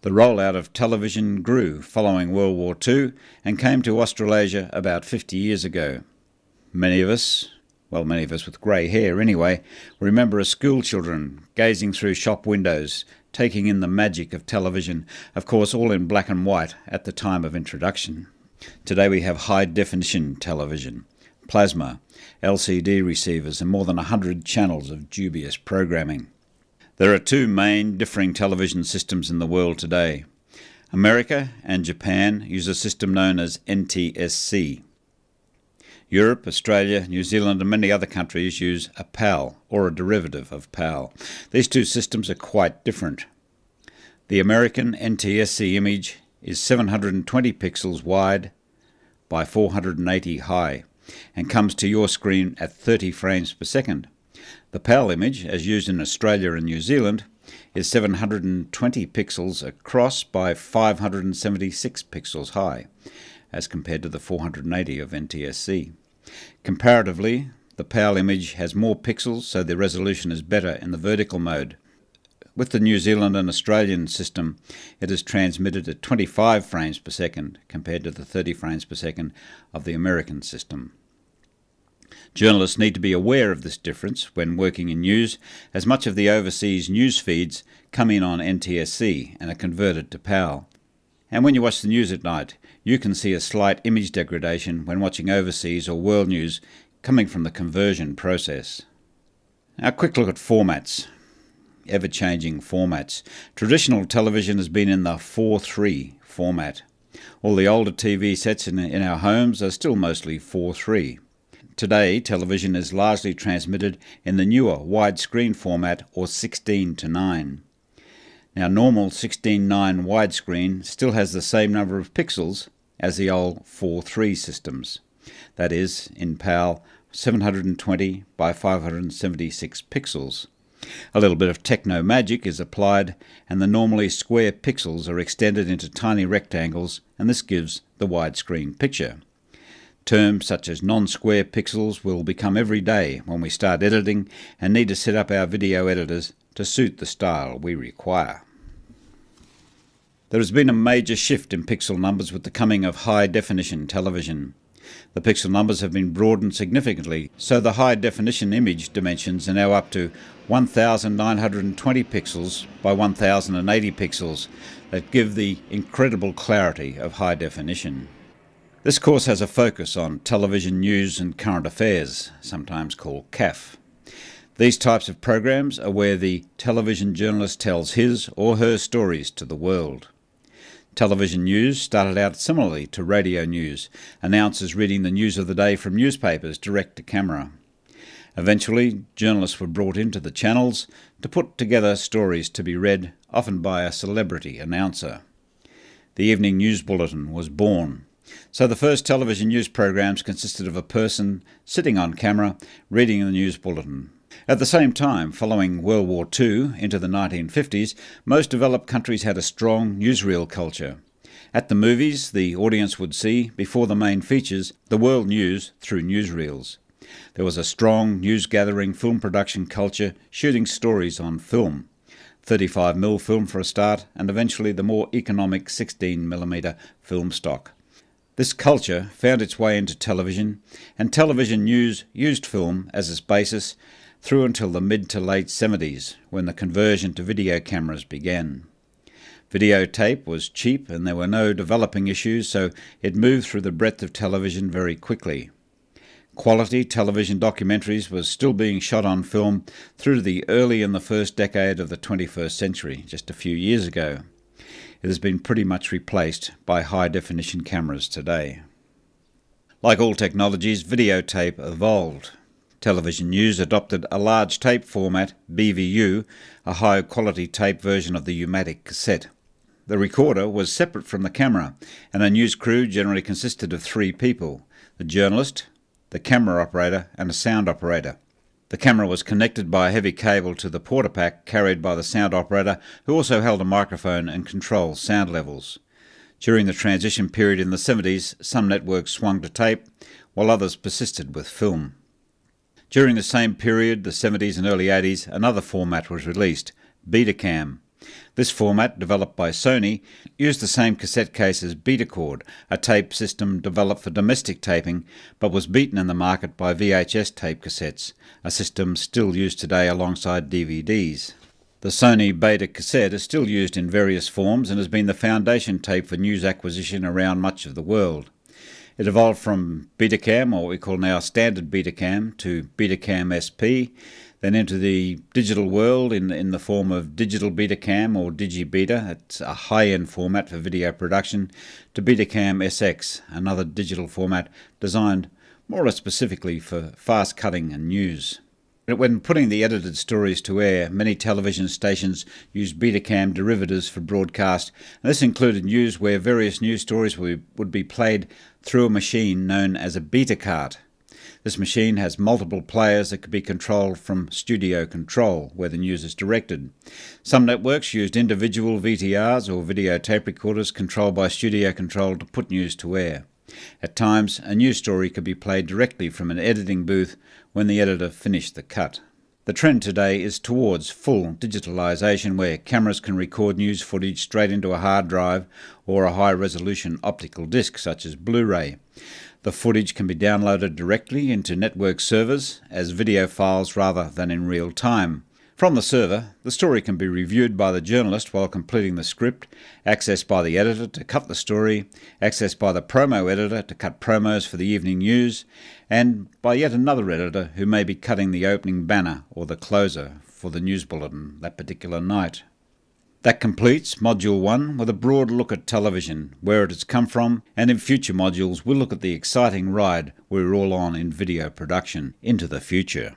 The rollout of television grew following World War II and came to Australasia about 50 years ago. Many of us with grey hair anyway, remember as school children gazing through shop windows, taking in the magic of television, of course all in black and white at the time of introduction. Today we have high-definition television, plasma, LCD receivers and more than 100 channels of dubious programming. There are two main differing television systems in the world today. America and Japan use a system known as NTSC. Europe, Australia, New Zealand and many other countries use a PAL, or a derivative of PAL. These two systems are quite different. The American NTSC image is 720 pixels wide by 480 high and comes to your screen at 30 frames per second. The PAL image, as used in Australia and New Zealand, is 720 pixels across by 576 pixels high, as compared to the 480 of NTSC. Comparatively, the PAL image has more pixels, so the resolution is better in the vertical mode. With the New Zealand and Australian system, it is transmitted at 25 frames per second, compared to the 30 frames per second of the American system. Journalists need to be aware of this difference when working in news, as much of the overseas news feeds come in on NTSC and are converted to PAL. And when you watch the news at night, you can see a slight image degradation when watching overseas or world news coming from the conversion process. Now, a quick look at formats. Ever-changing formats. Traditional television has been in the 4:3 format. All the older TV sets in our homes are still mostly 4:3. Today, television is largely transmitted in the newer widescreen format, or 16:9. Now, normal 16:9 widescreen still has the same number of pixels as the old 4:3 systems. That is, in PAL, 720 by 576 pixels. A little bit of techno magic is applied, and the normally square pixels are extended into tiny rectangles, and this gives the widescreen picture. Terms such as non-square pixels will become everyday when we start editing and need to set up our video editors to suit the style we require. There has been a major shift in pixel numbers with the coming of high-definition television. The pixel numbers have been broadened significantly, so the high-definition image dimensions are now up to 1920 pixels by 1080 pixels that give the incredible clarity of high definition. This course has a focus on television news and current affairs, sometimes called CAF. These types of programs are where the television journalist tells his or her stories to the world. Television news started out similarly to radio news, announcers reading the news of the day from newspapers direct to camera. Eventually, journalists were brought into the channels to put together stories to be read, often by a celebrity announcer. The evening news bulletin was born. So the first television news programs consisted of a person sitting on camera reading the news bulletin. At the same time, following World War II into the 1950s, most developed countries had a strong newsreel culture. At the movies, the audience would see, before the main features, the world news through newsreels. There was a strong news-gathering film production culture, shooting stories on film. 35mm film for a start, and eventually the more economic 16mm film stock. This culture found its way into television, and television news used film as its basis through until the mid to late 70s, when the conversion to video cameras began. Videotape was cheap and there were no developing issues, so it moved through the breadth of television very quickly. Quality television documentaries were still being shot on film through to the early in the first decade of the 21st century, just a few years ago. It has been pretty much replaced by high-definition cameras today. Like all technologies, videotape evolved. Television news adopted a large tape format, BVU, a high-quality tape version of the U-matic cassette. The recorder was separate from the camera, and a news crew generally consisted of 3 people: the journalist, the camera operator, and a sound operator. The camera was connected by a heavy cable to the portapack carried by the sound operator, who also held a microphone and controlled sound levels. During the transition period in the 70s, some networks swung to tape, while others persisted with film. During the same period, the 70s and early 80s, another format was released, Betacam. This format, developed by Sony, used the same cassette case as Betacord, a tape system developed for domestic taping but was beaten in the market by VHS tape cassettes, a system still used today alongside DVDs. The Sony Beta cassette is still used in various forms and has been the foundation tape for news acquisition around much of the world. It evolved from Betacam, or what we call now standard Betacam, to Betacam SP, then into the digital world in the form of digital Betacam or DigiBeta. It's a high-end format for video production, to Betacam SX, another digital format designed more or less specifically for fast cutting and news. When putting the edited stories to air, many television stations used Betacam derivatives for broadcast, and this included news where various news stories would be played through a machine known as a Betacart. This machine has multiple players that could be controlled from studio control, where the news is directed. Some networks used individual VTRs or video tape recorders controlled by studio control to put news to air. At times, a news story could be played directly from an editing booth when the editor finished the cut. The trend today is towards full digitalisation, where cameras can record news footage straight into a hard drive or a high-resolution optical disc such as Blu-ray. The footage can be downloaded directly into network servers as video files rather than in real time. From the server, the story can be reviewed by the journalist while completing the script, accessed by the editor to cut the story, accessed by the promo editor to cut promos for the evening news, and by yet another editor who may be cutting the opening banner or the closer for the news bulletin that particular night. That completes Module 1 with a broad look at television, where it has come from, and in future modules we'll look at the exciting ride we're all on in video production into the future.